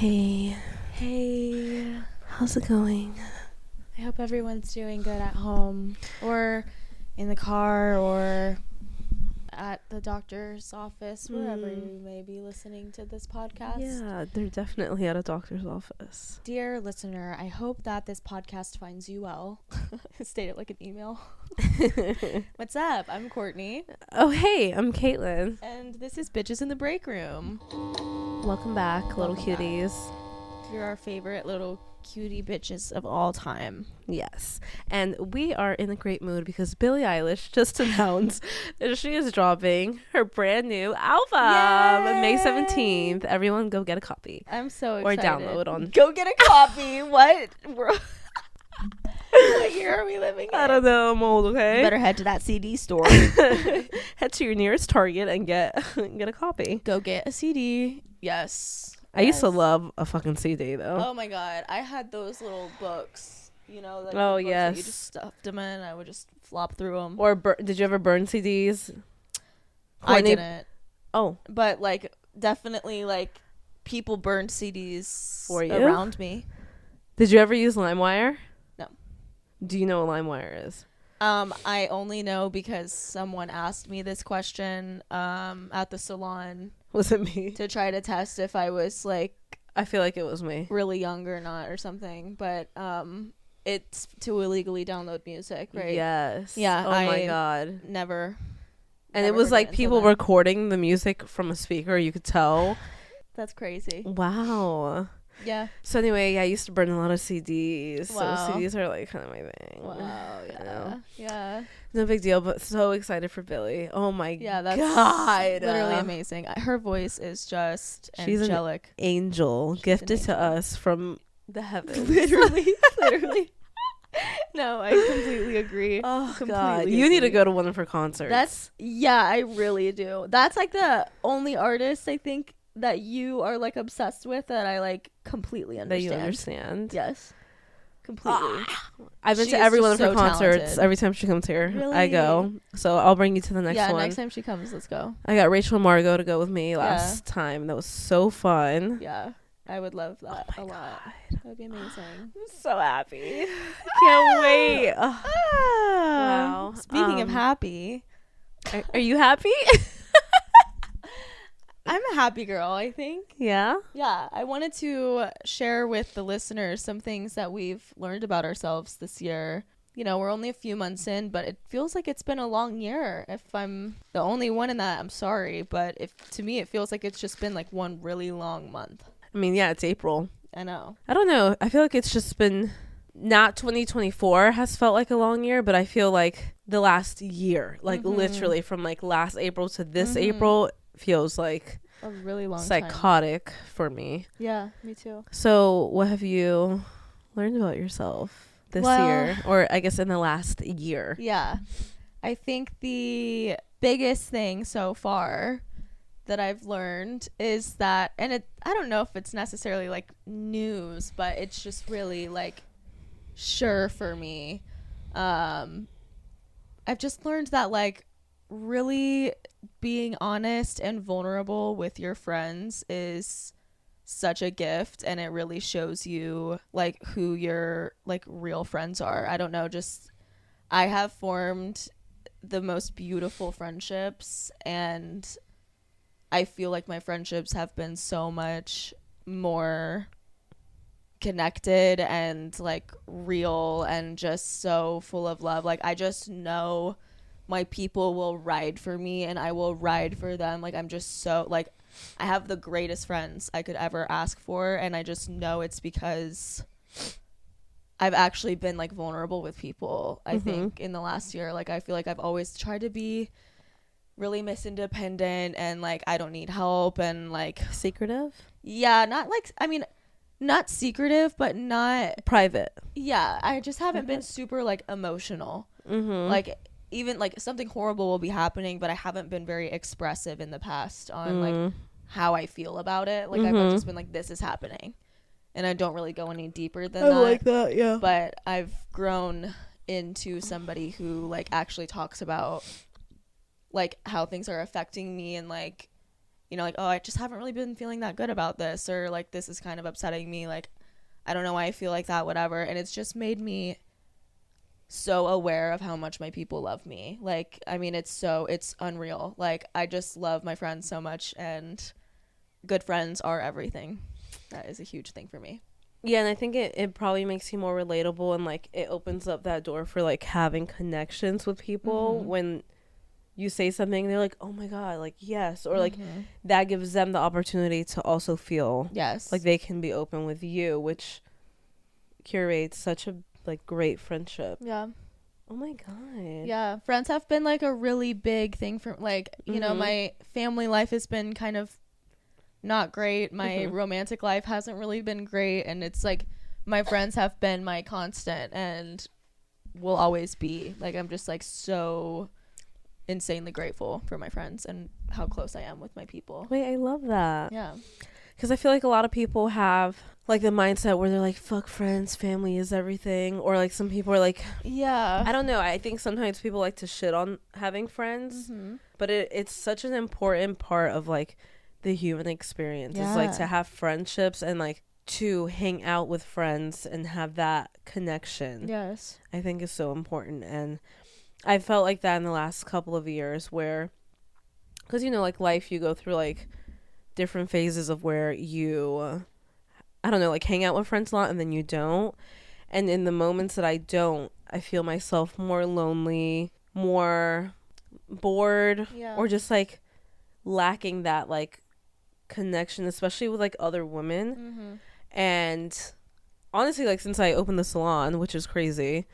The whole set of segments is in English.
Hey, how's it going? I hope everyone's doing good at home or in the car or at the doctor's office, wherever you may be listening to this podcast. Yeah, they're definitely at a doctor's office. Dear listener, I hope that this podcast finds you well. State it like an email. What's up? I'm Courtney. Oh, hey, I'm Caitlyn. And this is Bitches in the Breakroom. Welcome back, little cuties. You're our favorite little cutie bitches of all time. Yes, and we are in a great mood because Billie Eilish just announced that she is dropping her brand new album May 17th. Everyone go get a copy. I'm so excited. Or download on. Go get a copy. What year are we living in? I don't know, I'm old, okay? You better head to that CD store. Head to your nearest Target and get a copy. Go get a CD. Yes. I used to love a fucking CD though. Oh my god, I had those little books, you know, like oh the books yes, that you just stuffed them in. I would just flop through them. Or did you ever burn CDs? I didn't. Oh, but like definitely like people burned CDs for you around me. Did you ever use LimeWire? No. Do you know what LimeWire is? I only know because someone asked me this question at the salon. Was it me? To try to test if I was like, I feel like it was me, really young or not or something. But it's to illegally download music, right? Yes. Yeah. Oh my god. Never. And it was like people recording the music from a speaker. You could tell. That's crazy. Wow. Yeah. So anyway, I used to burn a lot of CDs. Wow. So CDs are like kind of my thing. Wow. Yeah. You know? Yeah. No big deal, but so excited for Billie. Oh my that's god. Literally amazing. Her voice is just angelic. She's an angel gifted to us from the heavens. Literally. No, I completely agree. Oh god. You need to go to one of her concerts. I really do. That's like the only artist I think that you are like obsessed with that I like completely understand. That you understand. Yes. Completely. I've been to every one of her concerts. Talented. Every time she comes here, really? I go. So I'll bring you to the next one. Yeah, next time she comes, let's go. I got Rachel and Margot to go with me last time. That was so fun. Yeah, I would love that a lot. That would be amazing. I'm so happy. Can't wait. Wow. Speaking of happy. Are you happy? I'm a happy girl, I think. Yeah? Yeah, I wanted to share with the listeners some things that we've learned about ourselves this year. You know, we're only a few months in, but it feels like it's been a long year. If I'm the only one in that, I'm sorry. But to me, it feels like it's just been like one really long month. I mean, yeah, it's April. I know. I don't know. I feel like it's just been... Not 2024 has felt like a long year, but I feel like the last year, like literally from like last April to this April... feels like a really long psychotic time for me. Yeah, me too. So what have you learned about yourself this year, or I guess in the last year? Yeah, I think the biggest thing so far that I've learned is that, and I don't know if it's necessarily like news, but it's just really like sure for me. I've just learned that like really being honest and vulnerable with your friends is such a gift, and it really shows you like who your like real friends are. I don't know, just I have formed the most beautiful friendships, and I feel like my friendships have been so much more connected and like real and just so full of love. Like I just know my people will ride for me and I will ride for them. Like I'm just so like I have the greatest friends I could ever ask for, and I just know it's because I've actually been like vulnerable with people. I think in the last year, like I feel like I've always tried to be really Miss Independent and like I don't need help and like secretive. Yeah, not like I mean not secretive but not private. Yeah, I just haven't been super like emotional. Like even like something horrible will be happening, but I haven't been very expressive in the past on like how I feel about it. Like I've just been like, this is happening, and I don't really go any deeper than that. I like that, yeah. But I've grown into somebody who like actually talks about like how things are affecting me and like you know, like, oh, I just haven't really been feeling that good about this, or like this is kind of upsetting me, like I don't know why I feel like that, whatever. And it's just made me so aware of how much my people love me. Like, I mean, it's unreal. Like, I just love my friends so much, and good friends are everything. That is a huge thing for me. Yeah, and I think it probably makes you more relatable, and like it opens up that door for like having connections with people when you say something, they're like, oh my God, like, yes. Or like that gives them the opportunity to also feel yes, like they can be open with you, which curates such a like great friendship. Yeah. Oh my God. Yeah. Friends have been like a really big thing for, like, you know, my family life has been kind of not great. My romantic life hasn't really been great. And it's like my friends have been my constant and will always be. Like, I'm just like so insanely grateful for my friends and how close I am with my people. Wait, I love that. Yeah. Because I feel like a lot of people have like the mindset where they're like, fuck friends, family is everything. Or like some people are like, yeah, I don't know. I think sometimes people like to shit on having friends, but it's such an important part of like the human experience. It's like to have friendships and like to hang out with friends and have that connection. Yes. I think is so important. And I felt like that in the last couple of years where, because, you know, like life, you go through like different phases of where you, I don't know, like hang out with friends a lot and then you don't. And in the moments that I don't, I feel myself more lonely, more bored, or just like lacking that like connection, especially with like other women. And honestly, like since I opened the salon, which is crazy,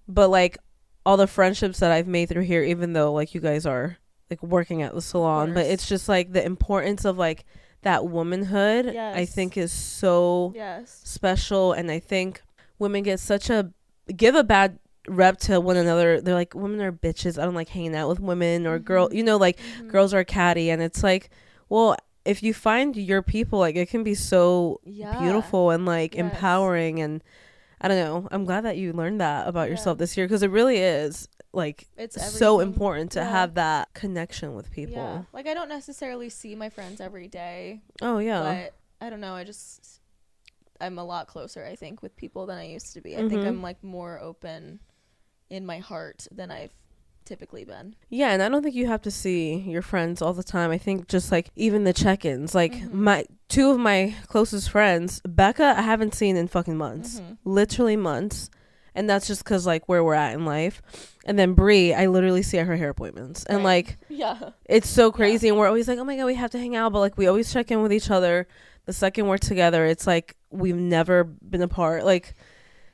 but like all the friendships that I've made through here, even though like you guys are like working at the salon, but it's just like the importance of like that womanhood, I think is so special. And I think women give a bad rep to one another. They're like, women are bitches, I don't like hanging out with women, or girl, you know, like girls are catty. And it's like, well, if you find your people, like it can be so beautiful and like empowering. And I don't know, I'm glad that you learned that about yourself this year, because it really is like it's so important to have that connection with people. Like I don't necessarily see my friends every day. Oh yeah. But I don't know, I'm a lot closer, I think, with people than I used to be. I think I'm like more open in my heart than I've typically been. Yeah, and I don't think you have to see your friends all the time. I think just like even the check-ins, like my two of my closest friends, Becca, I haven't seen in fucking months, literally months. And that's just because like where we're at in life. And then Brie, I literally see at her hair appointments. And like, it's so crazy. And we're always like, oh my God, we have to hang out. But like, we always check in with each other. The second we're together, it's like we've never been apart. Like,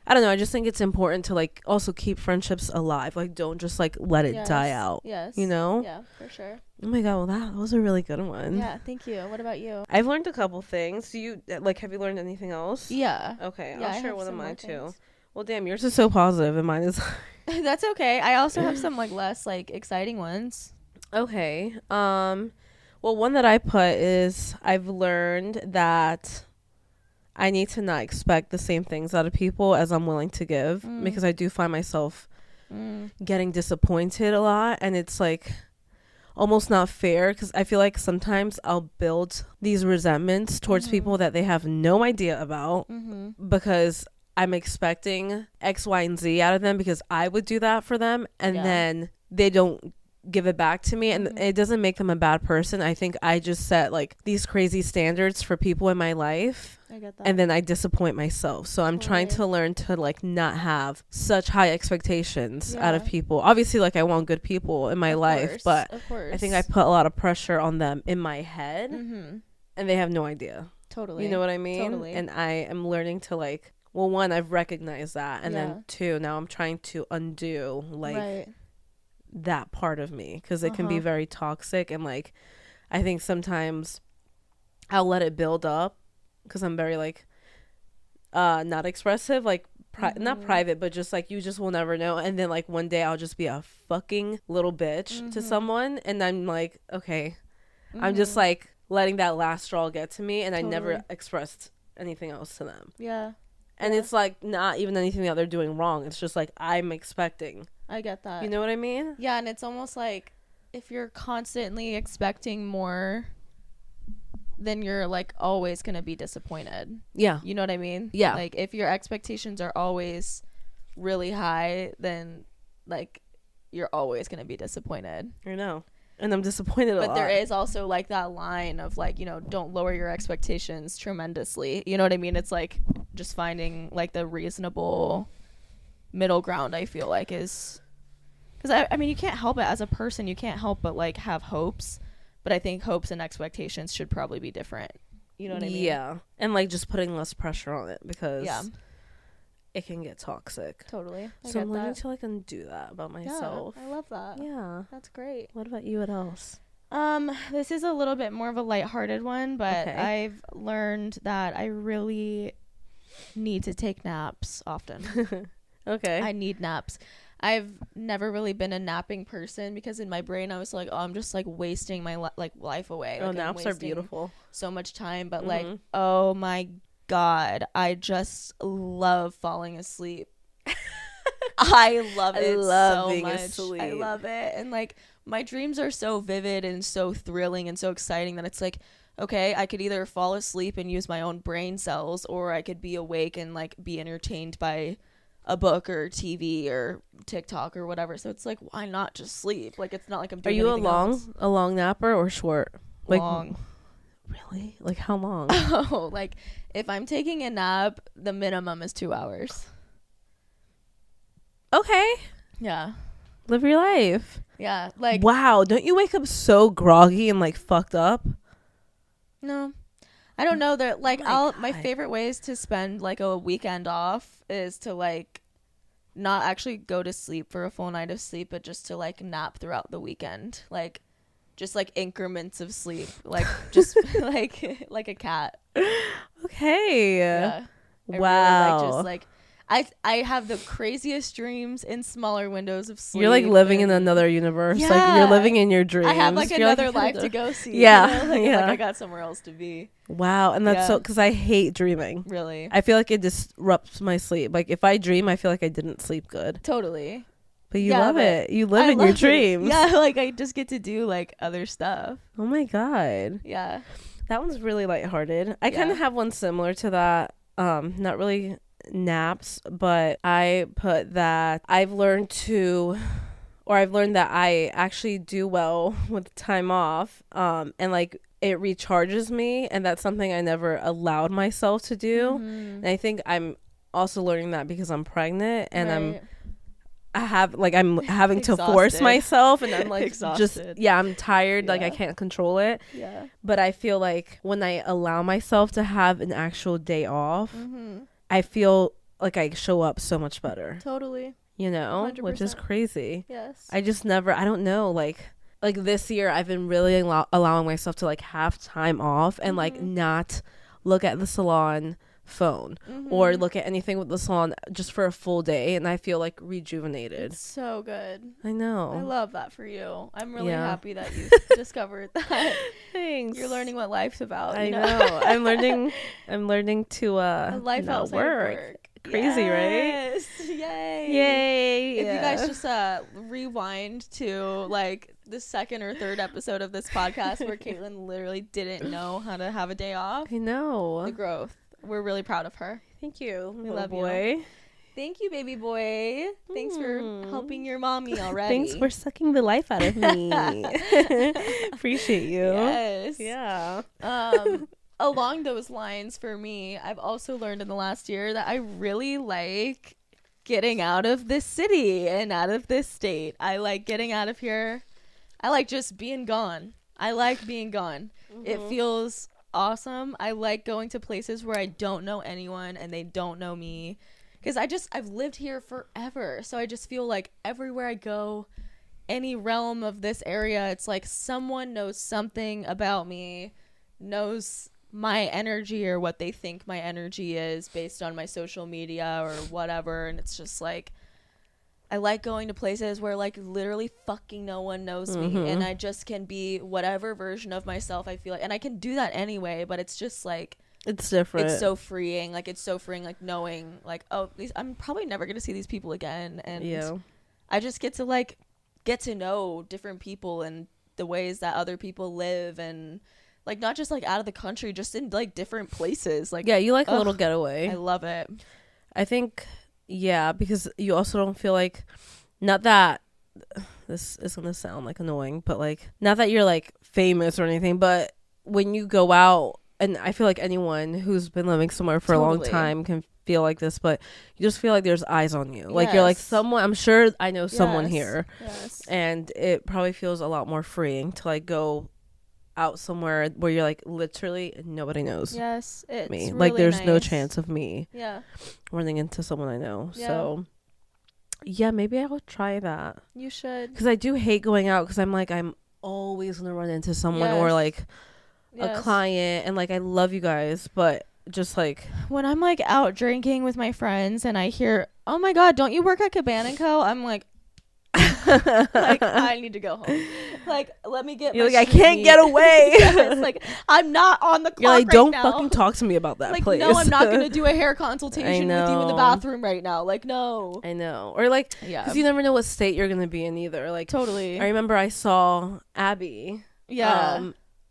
I don't know. I just think it's important to like also keep friendships alive. Like, don't just like let it die out. Yes. You know? Yeah, for sure. Oh my God. Well, that was a really good one. Yeah. Thank you. What about you? I've learned a couple things. Do you like, have you learned anything else? Yeah. Okay. Yeah, I'll share one of mine too. Well, damn, yours is so positive and mine is... That's okay. I also have some, like, less, like, exciting ones. Okay. Well, one that I put is I've learned that I need to not expect the same things out of people as I'm willing to give, because I do find myself getting disappointed a lot, and it's, like, almost not fair, because I feel like sometimes I'll build these resentments towards people that they have no idea about, because I'm expecting X, Y, and Z out of them because I would do that for them, and then they don't give it back to me, and it doesn't make them a bad person. I think I just set like these crazy standards for people in my life, I get that. And then I disappoint myself. So I'm trying to learn to like not have such high expectations out of people. Obviously, like I want good people in my life, but I think I put a lot of pressure on them in my head, and they have no idea. Totally. You know what I mean? Totally. And I am learning to like, well, one, I've recognized that. And then two, now I'm trying to undo like that part of me, because it can be very toxic. And like, I think sometimes I'll let it build up because I'm very like, not expressive, like not private, but just like, you just will never know. And then like one day I'll just be a fucking little bitch to someone. And I'm like, okay, I'm just like letting that last straw get to me. And I never expressed anything else to them. Yeah. And it's like not even anything that they're doing wrong. It's just like I'm expecting. I get that. You know what I mean? Yeah, and it's almost like if you're constantly expecting more then you're like always gonna be disappointed. Yeah. You know what I mean? Yeah. Like if your expectations are always really high, then like you're always gonna be disappointed. I know. And I'm disappointed a lot. But there is also like that line of like, you know, don't lower your expectations tremendously. You know what I mean? It's like just finding like the reasonable middle ground, I feel like, is because I mean, you can't help it as a person. You can't help but like have hopes. But I think hopes and expectations should probably be different. You know what I mean? Yeah. And like just putting less pressure on it because it can get toxic. Totally. So I'm learning to like undo that about myself. Yeah, I love that. Yeah. That's great. What about you? What else? This is a little bit more of a lighthearted one, but Okay. I've learned that I really need to take naps often. Okay. I need naps. I've never really been a napping person because in my brain I was like, oh, I'm just like wasting my life away. Oh, like, naps are beautiful. So much time, but like, oh my God, I just love falling asleep. I love it. I love being asleep. I love it. And like my dreams are so vivid and so thrilling and so exciting that it's like, okay, I could either fall asleep and use my own brain cells, or I could be awake and like be entertained by a book or TV or TikTok or whatever. So it's like, why not just sleep? Like it's not like I'm doing anything else. A long napper or short? Like, long. Really? Like how long? Oh, like if I'm taking a nap, the minimum is 2 hours. Okay. Yeah. Live your life. Yeah. Like, wow. Don't you wake up so groggy and like fucked up? No. I don't know. That like Oh my favorite ways to spend like a weekend off is to like not actually go to sleep for a full night of sleep, but just to like nap throughout the weekend. Like just like increments of sleep. Like just like a cat. Okay. Yeah. Wow. Really, just like I have the craziest dreams in smaller windows of sleep. You're like living in another universe. Yeah. Like you're living in your dreams. I have like you're another like, life to go see. Yeah. You know? Like, yeah. like I got somewhere else to be. Wow. And that's so, because I hate dreaming. Really? I feel like it disrupts my sleep. Like if I dream, I feel like I didn't sleep good. Totally. But you love it. You live in your dreams. Yeah. Like I just get to do like other stuff. Oh my God. Yeah. That one's really lighthearted. I kind of have one similar to that. Not really naps, but I put that I've learned that I actually do well with time off, and like it recharges me, and that's something I never allowed myself to do. And I think I'm also learning that because I'm pregnant and I'm having to force myself, and I'm like exhausted. I'm tired. Like I can't control it. Yeah. But I feel like when I allow myself to have an actual day off, I feel like I show up so much better. Totally. You know, 100%. which is crazy. Yes. I don't know, like this year I've been really allowing myself to like have time off and like not look at the salon phone or look at anything with the salon just for a full day, and I feel like rejuvenated. It's so good. I know. I love that for you. I'm really happy that you discovered that. Thanks. You're learning what life's about. I know. I'm learning to life not outside work. Crazy, right? Yay. If you guys just rewind to like the second or third episode of this podcast where Caitlyn literally didn't know how to have a day off. I know. The growth. We're really proud of her. Thank you. We love boy. you. Thank you, baby boy. Thanks for helping your mommy already. Thanks for sucking the life out of me. Appreciate you. Yes. Yeah. Along those lines, for me, I've also learned in the last year that I really like getting out of this city and out of this state. I like getting out of here. I like just being gone. I like being gone. It feels awesome. I like going to places where I don't know anyone and they don't know me, because I've lived here forever. So I just feel like everywhere I go, any realm of this area, it's like someone knows something about me, knows my energy or what they think my energy is based on my social media or whatever. And it's just like, I like going to places where like literally fucking no one knows me, and I just can be whatever version of myself I feel like, and I can do that anyway, but it's just like, it's different. It's so freeing. Like it's so freeing, like knowing like, oh, I'm probably never going to see these people again. And I just get to know different people and the ways that other people live and like not just like out of the country, just in like different places. Like, yeah, you like a little getaway. I love it. I think, yeah, because you also don't feel like, not that this is gonna sound like annoying, but like, not that you're like famous or anything, but when you go out, and I feel like anyone who's been living somewhere for a long time can feel like this, but you just feel like there's eyes on you. Like, you're like, someone, I'm sure I know someone here. And it probably feels a lot more freeing to like go out somewhere where you're like, literally nobody knows it's me. really like, there's no nice. chance of me running into someone I know. So yeah, maybe I will try that. You should. Because I do hate going out, because I'm like, I'm always gonna run into someone or like a client, and like, I love you guys, but just like, when I'm like out drinking with my friends and I hear, oh my god, don't you work at Cabana & Co? I'm like like, I need to go home. Like, let me get. You're like, I can't get away. It's like, I'm not on the clock. You're like, right don't now. fucking talk to me about that like, place. No, I'm not gonna do a hair consultation with you in the bathroom right now. Like, no. I know. Or like, because you never know what state you're gonna be in either. Like, totally. I remember I saw Abby.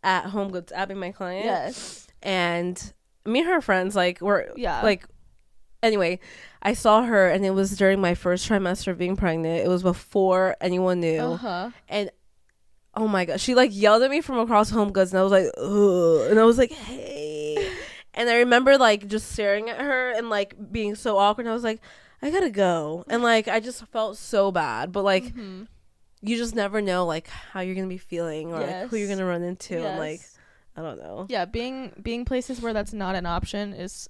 At Home Goods. Abby, my client. Yes. And me and her friends, like, were like, anyway, I saw her, and it was during my first trimester of being pregnant. It was before anyone knew. And oh my god, she like yelled at me from across Home Goods, and I was like, ugh. And I was like, hey. And I remember like just staring at her and like being so awkward. And I was like, I gotta go. And like, I just felt so bad. But like, you just never know like how you're gonna be feeling, or like who you're gonna run into. And like, I don't know. Yeah, being places where that's not an option is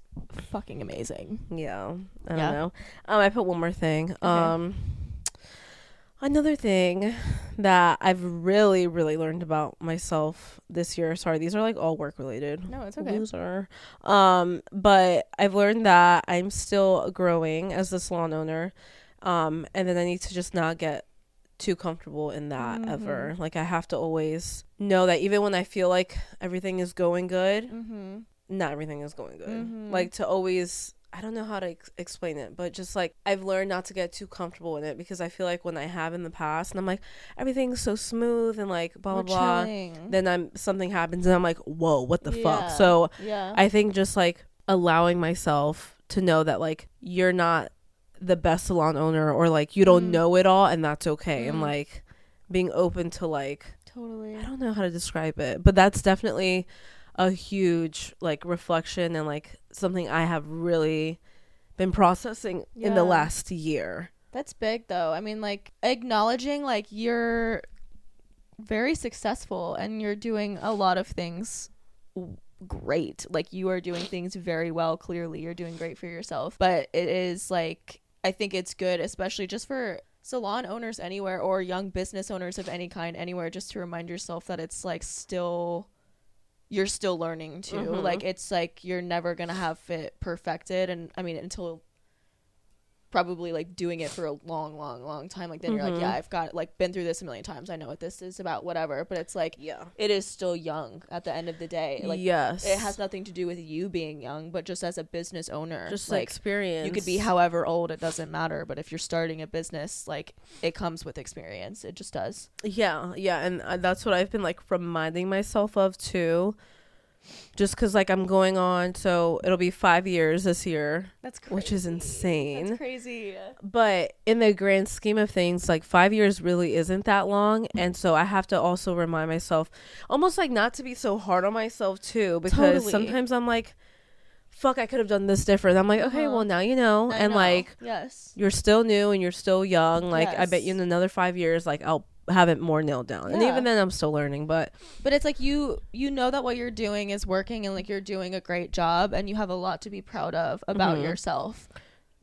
fucking amazing. Yeah. I don't know. I put one more thing. Okay. Another thing that I've really, really learned about myself this year. Sorry, these are like all work related. No, it's okay. Loser. But I've learned that I'm still growing as the salon owner. And then I need to just not get too comfortable in that ever. Like, I have to always know that even when I feel like everything is going good, not everything is going good. Like, to always, I don't know how to explain it, but just like, I've learned not to get too comfortable in it, because I feel like when I have in the past, and I'm like, everything's so smooth and like blah blah blah, then something happens and I'm like, whoa, what the fuck. So I think just like allowing myself to know that like, you're not the best salon owner, or like, you don't know it all, and that's okay. And like, being open to like, totally, I don't know how to describe it, but that's definitely a huge like reflection, and like something I have really been processing in the last year. That's big though. I mean, like, acknowledging like you're very successful and you're doing a lot of things great. Like, you are doing things very well. Clearly you're doing great for yourself, but it is like, I think it's good, especially just for salon owners anywhere, or young business owners of any kind anywhere, just to remind yourself that it's like you're still learning too. Like, it's like, you're never gonna have it perfected, and I mean, until probably like doing it for a long time, like then you're like, yeah, I've got like been through this a million times, I know what this is about, whatever. But it's like, it is still young at the end of the day. Like, it has nothing to do with you being young, but just as a business owner, just like, experience. You could be however old, it doesn't matter, but if you're starting a business, like, it comes with experience. It just does. And that's what I've been like reminding myself of too, just because like, I'm going on, so it'll be 5 years this year. That's crazy. Which is insane. That's crazy. But in the grand scheme of things, like, 5 years really isn't that long. And so I have to also remind myself, almost like, not to be so hard on myself too, because sometimes I'm like, fuck, I could have done this different. I'm like, okay, well, now you know. Like, you're still new and you're still young. Like, I bet you in another 5 years, like, I'll have it more nailed down. And even then, I'm still learning. But it's like, you know that what you're doing is working, and like, you're doing a great job, and you have a lot to be proud of about yourself.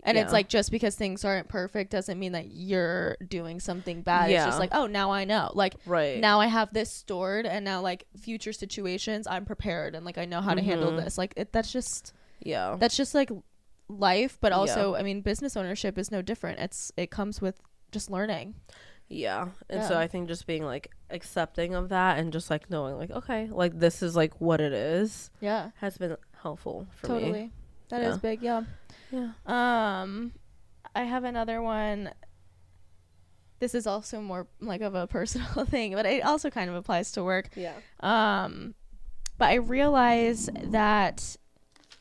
And it's like, just because things aren't perfect doesn't mean that you're doing something bad. It's just like, oh, now I know. Like, now I have this stored, and now like, future situations, I'm prepared, and like, I know how to handle this. Like, that's just like life. But also, I mean, business ownership is no different. It comes with just learning. So I think just being like accepting of that, and just like knowing like, okay, like, this is like what it is, has been helpful for me. That is big. I have another one. This is also more like of a personal thing, but it also kind of applies to work. But I realize that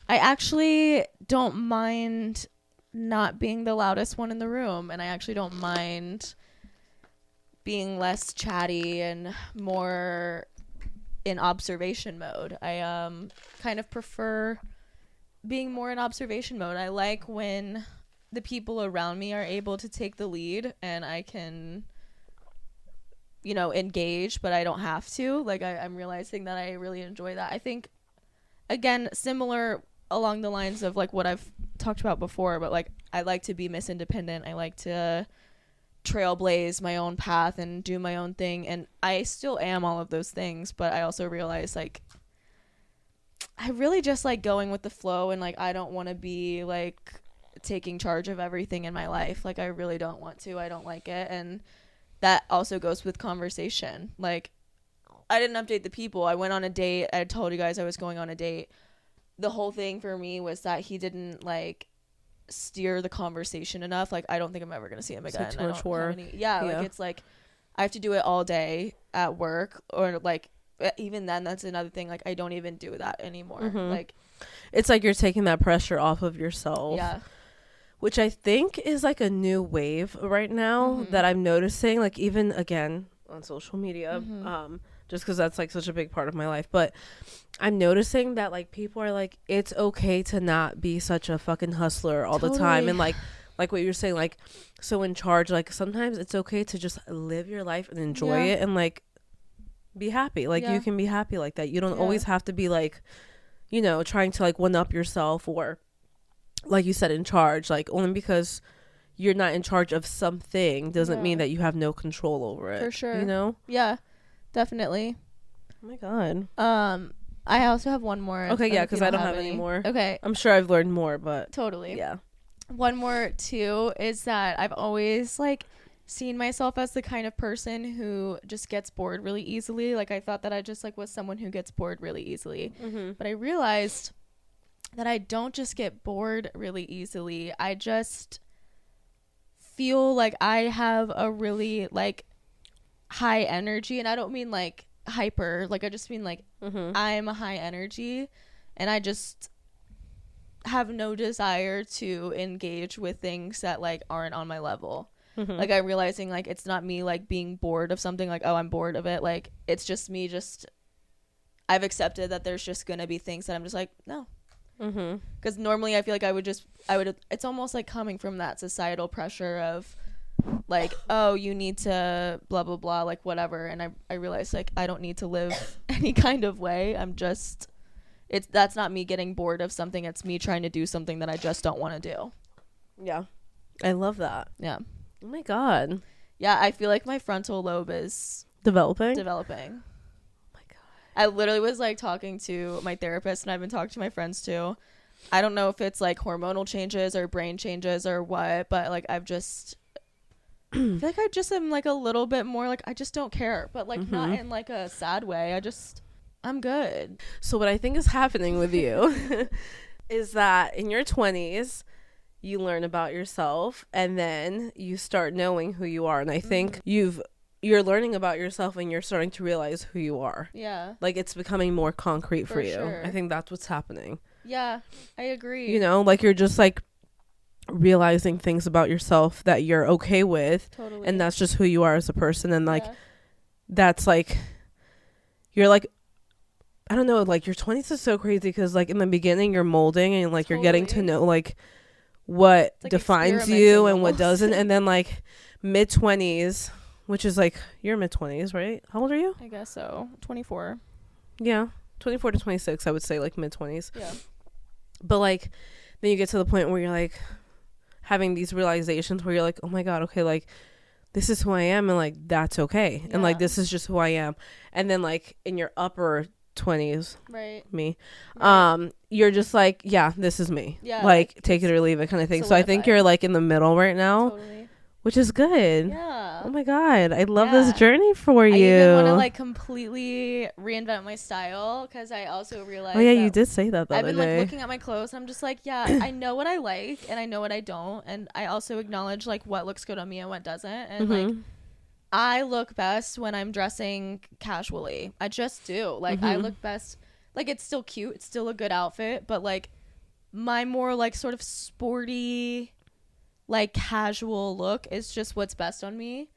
I actually don't mind not being the loudest one in the room, and I actually don't mind being less chatty and more in observation mode. I kind of prefer being more in observation mode. I like when the people around me are able to take the lead and I can, you know, engage, but I don't have to. Like, I'm realizing that I really enjoy that. I think, again, similar along the lines of like what I've talked about before, but like I like to be Miss Independent. I like to trailblaze my own path and do my own thing, and I still am all of those things, but I also realize like I really just like going with the flow, and like I don't want to be like taking charge of everything in my life. Like I really don't want to. I don't like it. And that also goes with conversation. Like I didn't update the people. I went on a date. I told you guys I was going on a date. The whole thing for me was that he didn't like steer the conversation enough. Like I don't think I'm ever gonna see him again. It's too much work. Like it's like I have to do it all day at work, or like even then that's another thing. Like I don't even do that anymore. Like it's like you're taking that pressure off of yourself. Yeah. Which I think is like a new wave right now that I'm noticing, like even again on social media, just because that's like such a big part of my life. But I'm noticing that like people are like, it's okay to not be such a fucking hustler all the time. And like what you're saying, like so in charge, like sometimes it's okay to just live your life and enjoy it and like be happy. Like you can be happy like that. You don't always have to be like, you know, trying to like one up yourself or like you said in charge. Like only because you're not in charge of something doesn't mean that you have no control over it. For sure. You know? Yeah, definitely. Oh my God. I also have one more. Okay, yeah, because I don't have any more. Okay. I'm sure I've learned more, but totally. Yeah. One more too is that I've always like seen myself as the kind of person who just gets bored really easily. Like I thought that I just like was someone who gets bored really easily. But I realized that I don't just get bored really easily. I just feel like I have a really like high energy, and I don't mean like hyper, like I just mean like I'm a high energy, and I just have no desire to engage with things that like aren't on my level. Like I'm realizing like it's not me like being bored of something, like oh I'm bored of it, like it's just me just I've accepted that there's just gonna be things that I'm just like no. Because normally I feel like I would it's almost like coming from that societal pressure of like, oh, you need to blah blah blah, like whatever, and I realized like I don't need to live any kind of way. I'm just that's not me getting bored of something, it's me trying to do something that I just don't want to do. Yeah, I love that. Yeah. Oh my God. Yeah, I feel like my frontal lobe is developing. I literally was like talking to my therapist, and I've been talking to my friends too. I don't know if it's like hormonal changes or brain changes or what, but like I've just I feel like I just am like a little bit more like I just don't care, but like not in like a sad way. I'm good. So what I think is happening with you is that in your 20s you learn about yourself, and then you start knowing who you are, and I think you're learning about yourself and you're starting to realize who you are. Yeah. Like it's becoming more concrete for you. Sure. I think that's what's happening. Yeah, I agree. You know, like you're just like realizing things about yourself that you're okay with. Totally. And that's just who you are as a person. And like, that's like, you're like, I don't know, like your 20s is so crazy because like in the beginning you're molding and like you're getting to know like what like defines you and what doesn't. And then like mid-20s, which is like your mid-20s, right? How old are you? I guess so. 24. Yeah. 24 to 26, I would say, like mid-20s. Yeah. But like then you get to the point where you're like having these realizations where you're like, oh my God, okay, like this is who I am, and like that's okay. And like this is just who I am. And then like in your upper 20s, right, me, you're just like, yeah, this is me. Yeah, like take it or leave it kind of thing. So I think you're like in the middle right now. Totally. Which is good. Yeah. Oh my God. I love this journey for you. I even want to like completely reinvent my style, because I also realized. Oh yeah, you did say that the I've other been day. like looking at my clothes, and I'm just like, yeah, I know what I like and I know what I don't, and I also acknowledge like what looks good on me and what doesn't, and like I look best when I'm dressing casually. I just do. Like I look best like it's still cute, it's still a good outfit, but like my more like sort of sporty, like casual look is just what's best on me.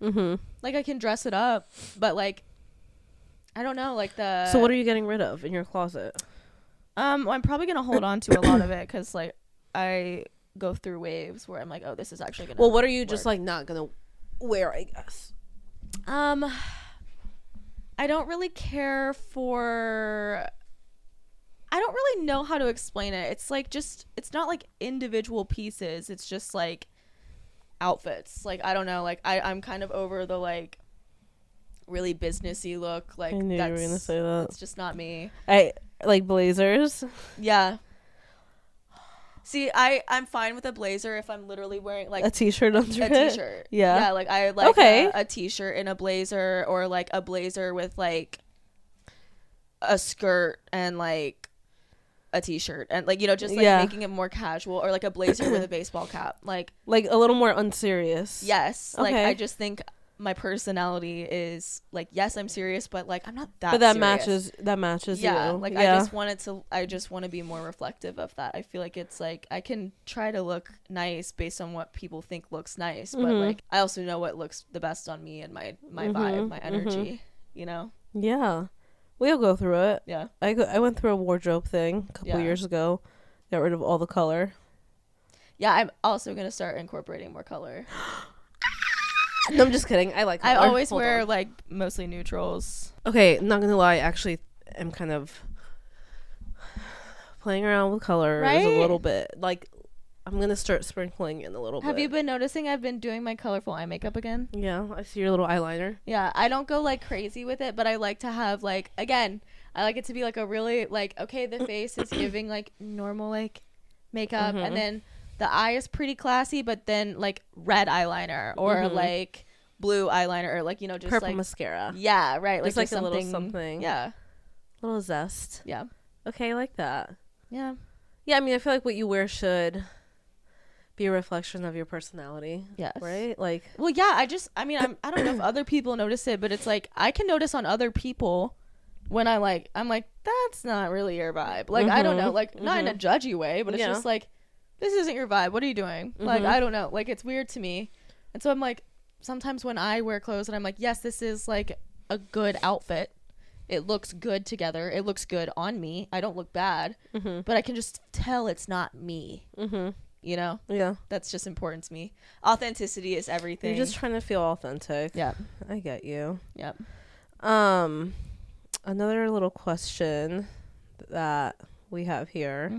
Like I can dress it up, but like I don't know, like the. So what are you getting rid of in your closet? I'm probably gonna hold on to a lot of it because like I go through waves where I'm like, oh, this is actually gonna. Well, what are you work. just like not gonna wear? I guess. I don't really care for. I don't really know how to explain it. It's like just, it's not like individual pieces. It's just like outfits. Like, I don't know. Like, I'm kind of over the like really businessy look. Like, I knew you were gonna say that. It's just not me. I like blazers. Yeah. See, I'm fine with a blazer if I'm literally wearing like a t-shirt under a t-shirt. Yeah. Yeah, like I like okay. a t-shirt and a blazer, or like a blazer with like a skirt and like a t-shirt, and like, you know, just like making it more casual, or like a blazer with a baseball cap, like a little more unserious. Yes. Okay. Like I just think my personality is like, yes, I'm serious, but like I'm not that but that serious. matches yeah you. like yeah. I just want to be more reflective of that. I feel like it's like I can try to look nice based on what people think looks nice, but like I also know what looks the best on me and my vibe, my energy, you know. Yeah, we'll go through it. Yeah, I went through a wardrobe thing a couple years ago, got rid of all the color. Yeah, I'm also gonna start incorporating more color. No, I'm just kidding. I like color. I always wear like mostly neutrals. Okay, not gonna lie, I actually am kind of playing around with colors a little bit. Like, I'm gonna start sprinkling in a little bit. Have you been noticing I've been doing my colorful eye makeup again? Yeah, I see your little eyeliner. Yeah, I don't go like crazy with it, but I like to have like, again, I like it to be like a really like, okay, the face is giving like normal like makeup, and then the eye is pretty classy, but then like red eyeliner or like blue eyeliner, or like, you know, just purple like mascara. Yeah, right. Just like a little something, something. Yeah. A little zest. Yeah. Okay, I like that. Yeah. Yeah, I mean, I feel like what you wear should be a reflection of your personality. Yes. Right? Like, well, yeah, I don't know if other people notice it, but it's like I can notice on other people when I'm like, that's not really your vibe. Like, I don't know, like not in a judgy way, but it's just like, this isn't your vibe. What are you doing? Like, I don't know. Like, it's weird to me. And so I'm like, sometimes when I wear clothes and I'm like, yes, this is like a good outfit. It looks good together. It looks good on me. I don't look bad, but I can just tell it's not me. You know? Yeah. That's just important to me. Authenticity is everything. You're just trying to feel authentic. Yeah. I get you. Yep. Another little question that we have here.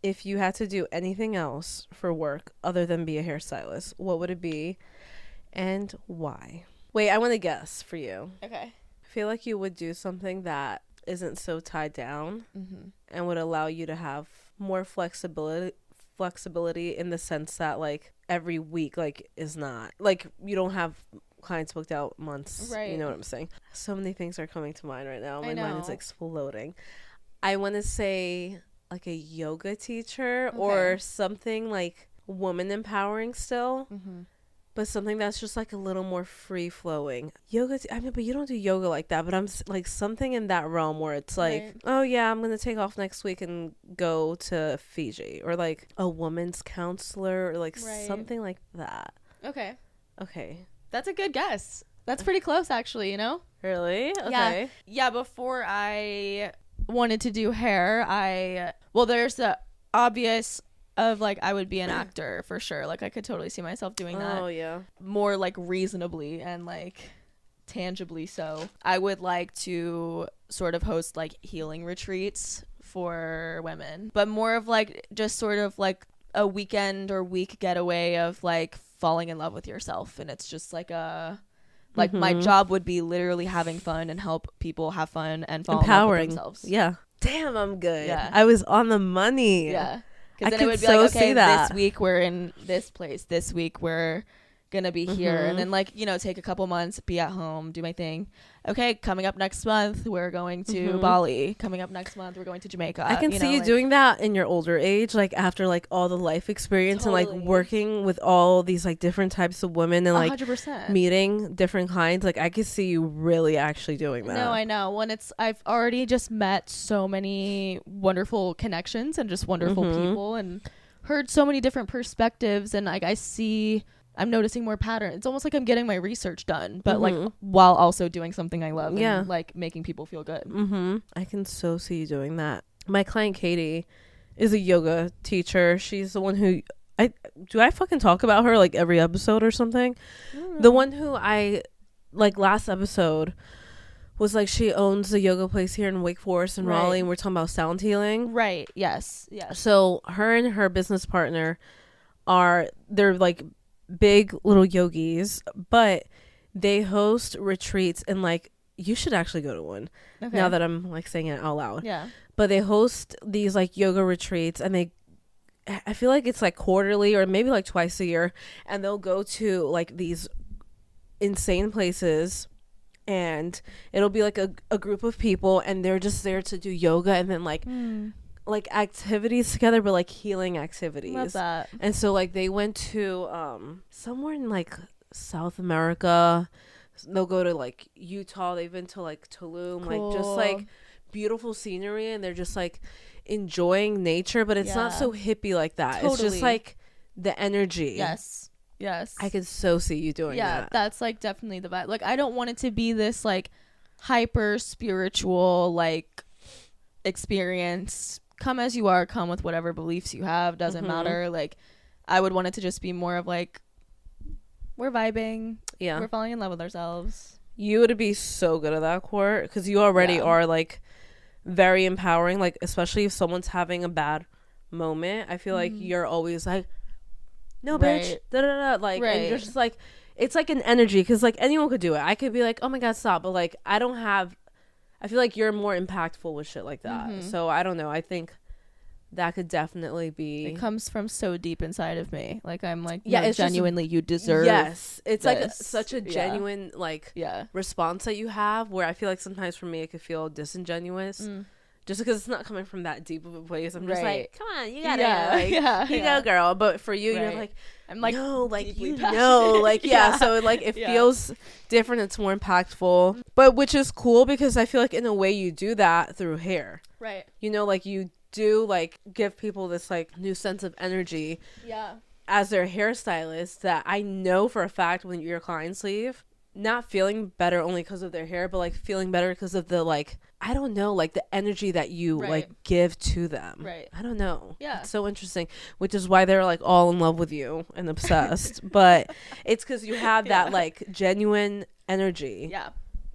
If you had to do anything else for work other than be a hairstylist, what would it be and why? Wait, I want to guess for you. Okay. I feel like you would do something that isn't so tied down and would allow you to have more flexibility in the sense that like every week like is not like you don't have clients booked out months. Right. You know what I'm saying? So many things are coming to mind right now. My mind is exploding. I want to say like a yoga teacher or something like woman empowering still, but something that's just like a little more free flowing. Yoga, I mean, but you don't do yoga like that, but I'm like something in that realm where it's like, oh yeah, I'm going to take off next week and go to Fiji, or like a woman's counselor, or like something like that. Okay. That's a good guess. That's pretty close actually, you know? Really? Okay. Yeah, before I wanted to do hair, there's the obvious of like I would be an actor for sure. Like I could totally see myself doing that. Oh yeah. More like reasonably and like tangibly so. I would like to sort of host like healing retreats for women, but more of like just sort of like a weekend or week getaway of like falling in love with yourself. And it's just like like my job would be literally having fun and help people have fun and fall in love with themselves. Yeah. Damn, I'm good. Yeah. I was on the money. Yeah. Because then it would be like, okay, this week we're in this place. This week we're, gonna be here, and then like, you know, take a couple months, be at home, do my thing. Okay, coming up next month we're going to Bali. Coming up next month we're going to Jamaica. I can see you doing that in your older age, like after like all the life experience and like working with all these like different types of women and like 100%. meeting different kinds. Like I could see you really actually doing that. No, I know. When I've already just met so many wonderful connections and just wonderful people and heard so many different perspectives, and like I'm noticing more patterns. It's almost like I'm getting my research done, but like while also doing something I love and like making people feel good. I can so see you doing that. My client Katie is a yoga teacher. She's the one who I fucking talk about her like every episode or something. The one who I like last episode was like, she owns a yoga place here in Wake Forest and Raleigh, and we're talking about sound healing. Right. Yes. So her and her business partner they're like big little yogis, but they host retreats, and like you should actually go to one now that I'm like saying it out loud. Yeah. But they host these like yoga retreats, and I feel like it's like quarterly or maybe like twice a year, and they'll go to like these insane places, and it'll be like a group of people, and they're just there to do yoga and then like activities together, but like healing activities. Love that. And so like they went to somewhere in like South America. They'll go to like Utah. They've been to like Tulum. Cool. Like just like beautiful scenery, and they're just like enjoying nature, but it's not so hippie like that. Totally. It's just like the energy. Yes. I could so see you doing that. Yeah, that's like definitely the vibe. Like I don't want it to be this like hyper spiritual like experience. Come as you are, come with whatever beliefs you have, doesn't matter. Like I would want it to just be more of like, we're vibing, we're falling in love with ourselves. You would be so good at that, Court, because you already are like very empowering. Like especially if someone's having a bad moment, I feel like you're always like, no bitch, da da da, like, and you're just like, it's like an energy, because like anyone could do it. I could be like, oh my god, stop, but like I feel like you're more impactful with shit like that. So I don't know. I think that could definitely be. It comes from so deep inside of me. Like I'm like, yeah, it's genuinely just, you deserve. Yes, it's like such a genuine like response that you have. Where I feel like sometimes for me it could feel disingenuous, just because it's not coming from that deep of a place. I'm just like, come on, you got it, like, you go, girl. But for you, you're like, I'm like, no, like you know, like so like it feels different. It's more impactful, but which is cool because I feel like in a way you do that through hair, right? You know, like you do like give people this like new sense of energy, as their hairstylist, that I know for a fact when your clients leave not feeling better only because of their hair, but like feeling better because of the like, I don't know, like the energy that you like give to them. I don't know. It's so interesting, which is why they're like all in love with you and obsessed. But it's because you have that like genuine energy.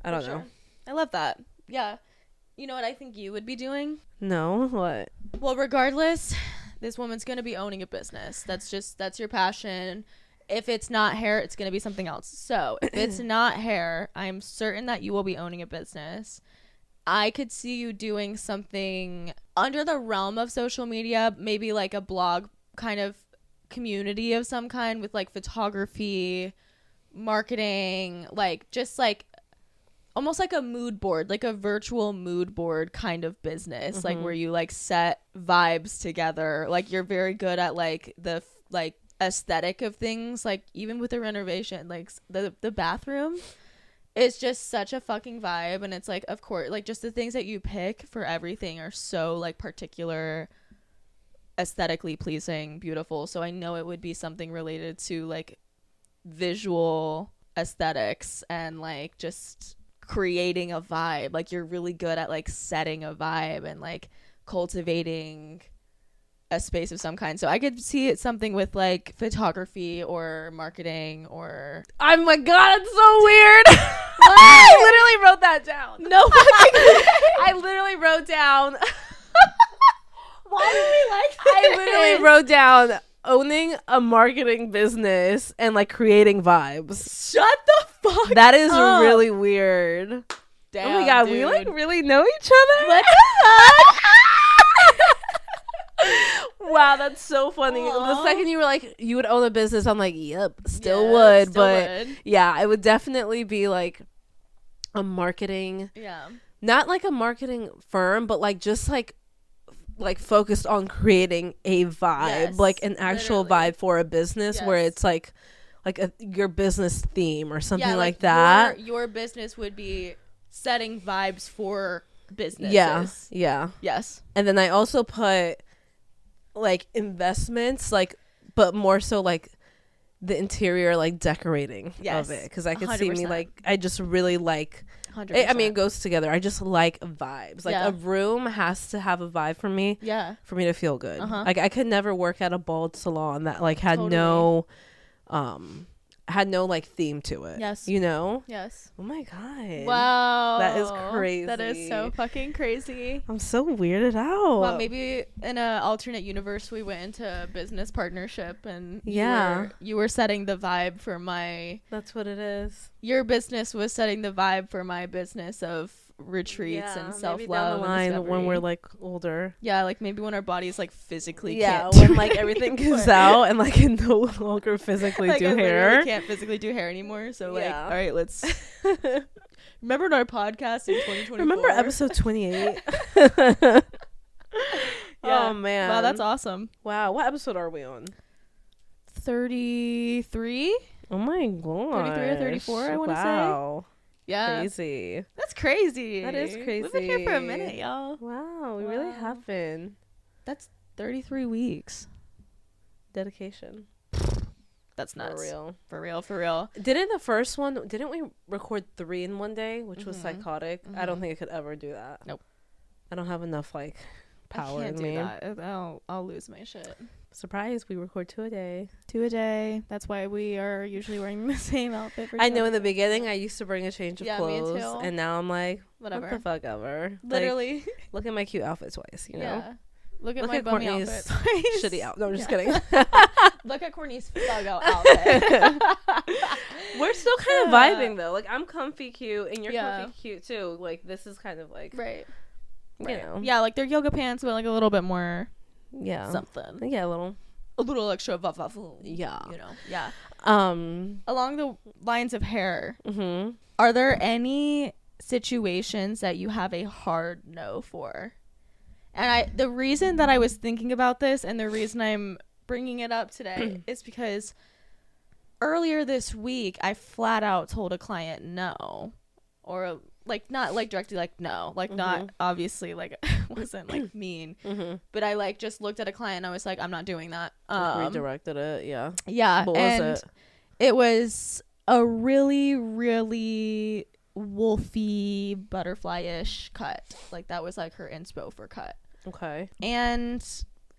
I don't know. I love that. You know what I think you would be doing? No, what? Well, regardless, this woman's gonna be owning a business. That's your passion. If it's not hair, it's gonna be something else. So if it's not hair, I'm certain that you will be owning a business. I could see you doing something under the realm of social media, maybe like a blog kind of community of some kind with like photography, marketing, like just like almost like a mood board, like a virtual mood board kind of business, like where you like set vibes together. Like you're very good at like the like aesthetic of things, like even with the renovation, like the bathroom. It's just such a fucking vibe, and it's like, of course, like just the things that you pick for everything are so like particular, aesthetically pleasing, beautiful. So I know it would be something related to like visual aesthetics and like just creating a vibe. Like you're really good at like setting a vibe and like cultivating a space of some kind. So I could see it something with like photography or marketing or oh my god, it's so weird. I literally wrote that down. No fucking way. I literally wrote down why did we like this? I literally wrote down owning a marketing business and like creating vibes. Shut the fuck That is up. Really weird. Damn, oh my god, dude. we like really know each other. What the fuck? Wow, that's so funny. Aww. The second you were like, you would own a business, I'm like, yep, still would. But yeah, it would definitely be like a marketing. Yeah. Not like a marketing firm, but like just like focused on creating a vibe, Yes, like an actual literally. vibe for a business where Yes. it's like your business theme or something Yeah, like that. Your business would be setting vibes for businesses. Yeah. Yeah. Yes. And then I also put like investments, like, but more so like the interior, like decorating Yes. of it. Because I could see me 100%. like, I just really like, 100%. I mean, it goes together. I just like vibes. Like Yeah. a room has to have a vibe for me. Yeah. For me to feel good. Uh-huh. Like I could never work at a bald salon that like had Totally. no like theme to it. Yes. You know? Yes. Oh my God. Wow. That is crazy. That is so fucking crazy. I'm so weirded out. Well, maybe in an alternate universe we went into business partnership and Yeah. you were setting the vibe for my That's what it is. your business was setting the vibe for my business of retreats and self-love maybe down the line and when we're like older. yeah, like maybe when our bodies like physically Yeah, can't when like everything gives out and like can no longer physically like, do I hair. literally can't physically do hair anymore, so like Yeah. all right, let's remember in our podcast in 2024. Remember episode 28? Yeah. Oh man. Wow, that's awesome. Wow, what episode are we on? 33. Oh my god. 33 or 34, I want to say. Wow. Yeah. Crazy. That's crazy. That is We've been here for a crazy. minute, y'all. Wow, we really have been. That's 33 weeks. Dedication. That's nuts. For real. For real, for real. Didn't we record 3 in one day, which was psychotic? I don't think I could ever do that. Nope. I don't have enough like power I can't in do me. that. I'll lose my shit. Surprise, we record 2 a day. 2 a day. That's why we are usually wearing the same outfit for I know in the beginning I used to bring a change of Yeah, me clothes, too. and now I'm like, Whatever. what the fuck ever. Literally. Like, look at my cute outfit twice, you know? Yeah. Look at Look my at bummy Courtney's outfit. shitty out. No, I'm just kidding. Look at Courtney's thug out outfit. We're still kind of vibing though. Like I'm comfy cute and you're Yeah. comfy cute too. Like this is kind of like Right. you Right. know. Yeah, like they're yoga pants, but like a little bit more Yeah. something. Yeah, A little extra vafafu. Yeah. You know. Yeah. Um Along the lines of hair, mhm. are there any situations that you have a hard no for? And the reason that I was thinking about this and the reason I'm bringing it up today is because earlier this week I flat out told a client no, or like not like directly like no, like not obviously like wasn't like mean, but I like just looked at a client and I was like, I'm not doing that. Redirected it, yeah. Yeah. What and was it? It was a really, really wolfy butterfly-ish cut. Like that was like her inspo for cut. Okay. And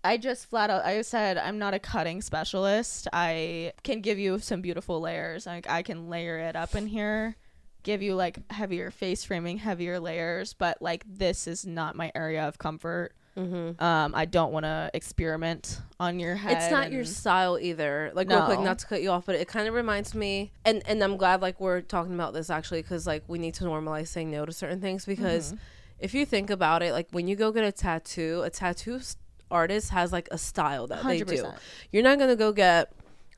I just flat out I said I'm not a cutting specialist. I can give you some beautiful layers. Like I can layer it up in here, give you like heavier face framing, heavier layers, but like this is not my area of comfort. I don't want to experiment on your head. It's not your style either. Like real quick, not to cut you off, but it kind of reminds me, and I'm glad like we're talking about this actually, because like we need to normalize saying no to certain things, because if you think about it, like when you go get a tattoo artist has like a style that 100%. They do. You're not gonna go get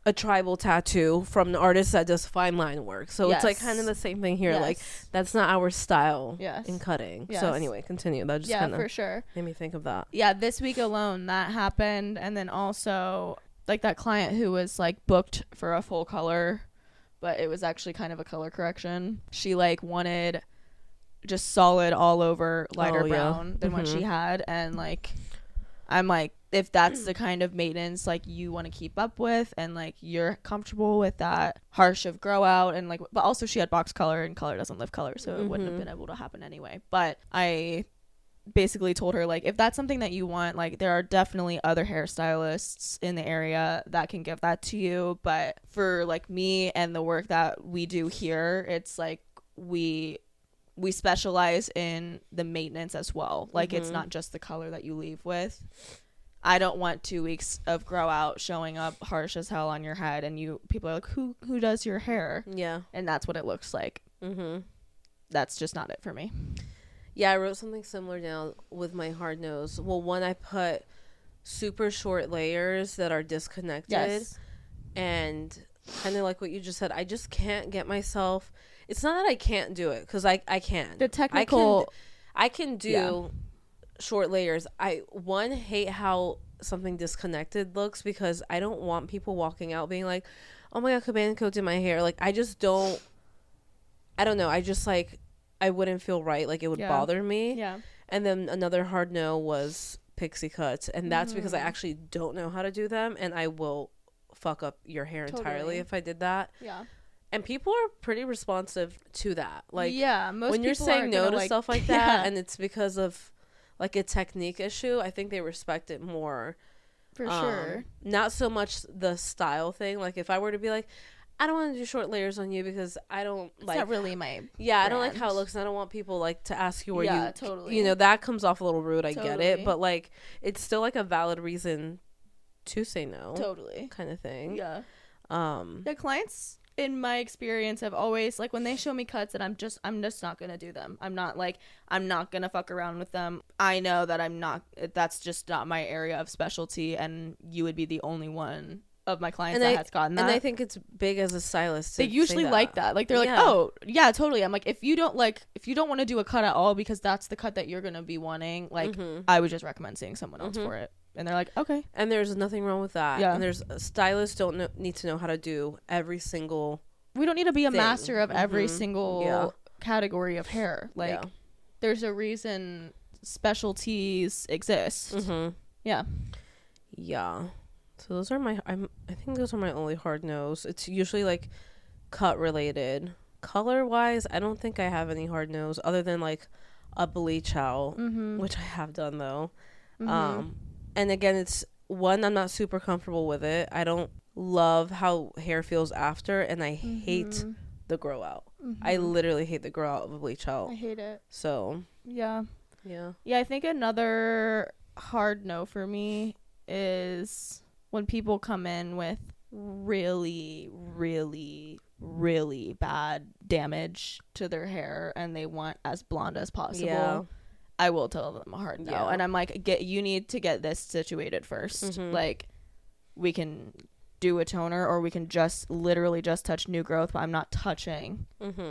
a tribal tattoo from an artist that does fine line work. So it's like kind of the same thing here. Like that's not our style in cutting. So anyway, continue. That just kind of for sure made me think of that. Yeah, this week alone that happened, and then also like that client who was like booked for a full color, but it was actually kind of a color correction. She like wanted just solid all over lighter brown than what she had, and like I'm like, if that's the kind of maintenance like you want to keep up with and like you're comfortable with that harsh of grow out, and like, but also she had box color and color doesn't live color, so it wouldn't have been able to happen anyway. But I basically told her like, if that's something that you want, like there are definitely other hairstylists in the area that can give that to you, but for like me and the work that we do here, it's like we specialize in the maintenance as well. Like it's not just the color that you leave with. I don't want 2 weeks of grow out showing up harsh as hell on your head and people are like, who does your hair? Yeah. And that's what it looks like. That's just not it for me. Yeah, I wrote something similar down with my hard nose. Well, one, I put super short layers that are disconnected. Yes. And kind of like what you just said, I just can't get myself. It's not that I can't do it, because I can. The technical. I can do short layers. I hate how something disconnected looks, because I don't want people walking out being like, oh my god, Cabana Coat did my hair. Like, I just don't. I don't know. I just like, I wouldn't feel right. Like, it would bother me. Yeah. And then another hard no was pixie cuts, and that's because I actually don't know how to do them, and I will fuck up your hair entirely if I did that. Yeah. And people are pretty responsive to that. Like, most when you're saying no to stuff like that, and it's because of like a technique issue, I think they respect it more. For sure. Not so much the style thing. Like, if I were to be like, I don't want to do short layers on you because I don't like. It's not really my. Yeah, I don't like how it looks. And I don't want people like to ask you where you. Yeah, totally. You know, that comes off a little rude. I get it, but like, it's still like a valid reason to say no. Totally. Kind of thing. Yeah. The clients, in my experience, have always, like, when they show me cuts and I'm just not gonna do them. I'm not gonna fuck around with them. I know that that's just not my area of specialty, and you would be the only one of my clients that has gotten that. And I think it's big as a stylist. They usually like that. Like, they're like, oh yeah, totally. I'm like, if you don't want to do a cut at all because that's the cut that you're gonna be wanting, like, I would just recommend seeing someone else for it. And they're like, okay. And there's nothing wrong with that. Yeah. And there's stylists don't need to know how to do every single. We don't need to be a master of every single category of hair. Like, there's a reason specialties exist. Yeah. Yeah. So those are I think those are my only hard no's. It's usually like cut related. Color wise, I don't think I have any hard no's other than like a bleach out, which I have done though. And again, it's one, I'm not super comfortable with it. I don't love how hair feels after, and I hate the grow out. I literally hate the grow out of a bleach out. I hate it. So yeah. I think another hard no for me is when people come in with really, really, really bad damage to their hair and they want as blonde as possible. Yeah. I will tell them a hard no. And I'm like, you need to get this situated first. Like, we can do a toner, or we can just literally just touch new growth, but I'm not touching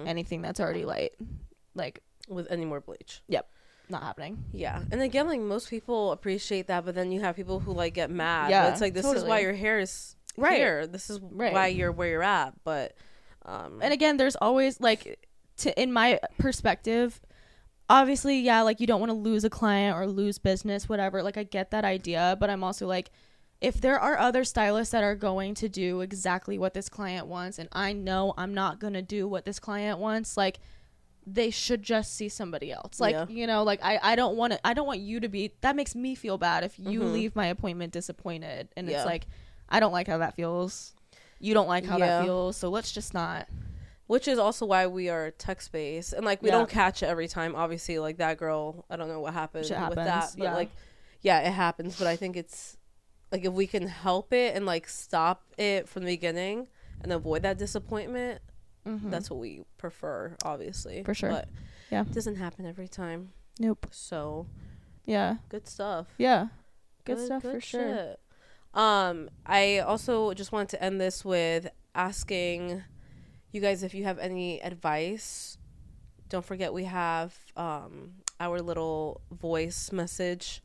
anything that's already light. Like, with any more bleach. Yep. Not happening. Yeah. And again, like, most people appreciate that, but then you have people who like get mad. Yeah. But it's like, this is why your hair is here. This is why you're where you're at. But and again, there's always like, in my perspective, obviously, yeah, like, you don't want to lose a client or lose business, whatever. Like, I get that idea, but I'm also like, if there are other stylists that are going to do exactly what this client wants, and I know I'm not going to do what this client wants, like, they should just see somebody else. Like, you know, like, I don't want you to be, that makes me feel bad if you leave my appointment disappointed. And it's like, I don't like how that feels. You don't like how that feels. So let's just not. Which is also why we are text-based. And, like, we don't catch it every time. Obviously, like, that girl, I don't know what happened with that. But, like, yeah, it happens. But I think it's, like, if we can help it and, like, stop it from the beginning and avoid that disappointment, that's what we prefer, obviously. For sure. But it doesn't happen every time. Nope. So, yeah. Good stuff. Yeah. Good stuff for sure. I also just wanted to end this with asking you guys if you have any advice. Don't forget we have our little voice message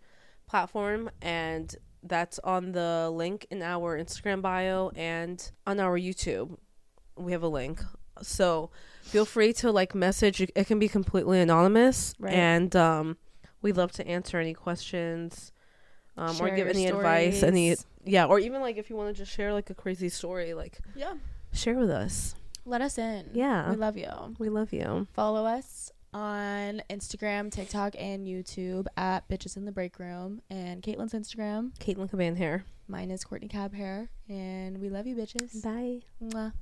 platform, and that's on the link in our Instagram bio and on our YouTube. We have a link. So feel free to like message. It can be completely anonymous. Right. And we love to answer any questions or give any advice. Or even like if you want to just share like a crazy story, like share with us. Let us in. Yeah. We love you. We love you. Follow us on Instagram, TikTok, and YouTube at Bitches in the Breakroom. And Caitlyn's Instagram, Caitlyn Caban Hair. Mine is Courtney Cab Hair. And we love you, bitches. Bye. Mwah.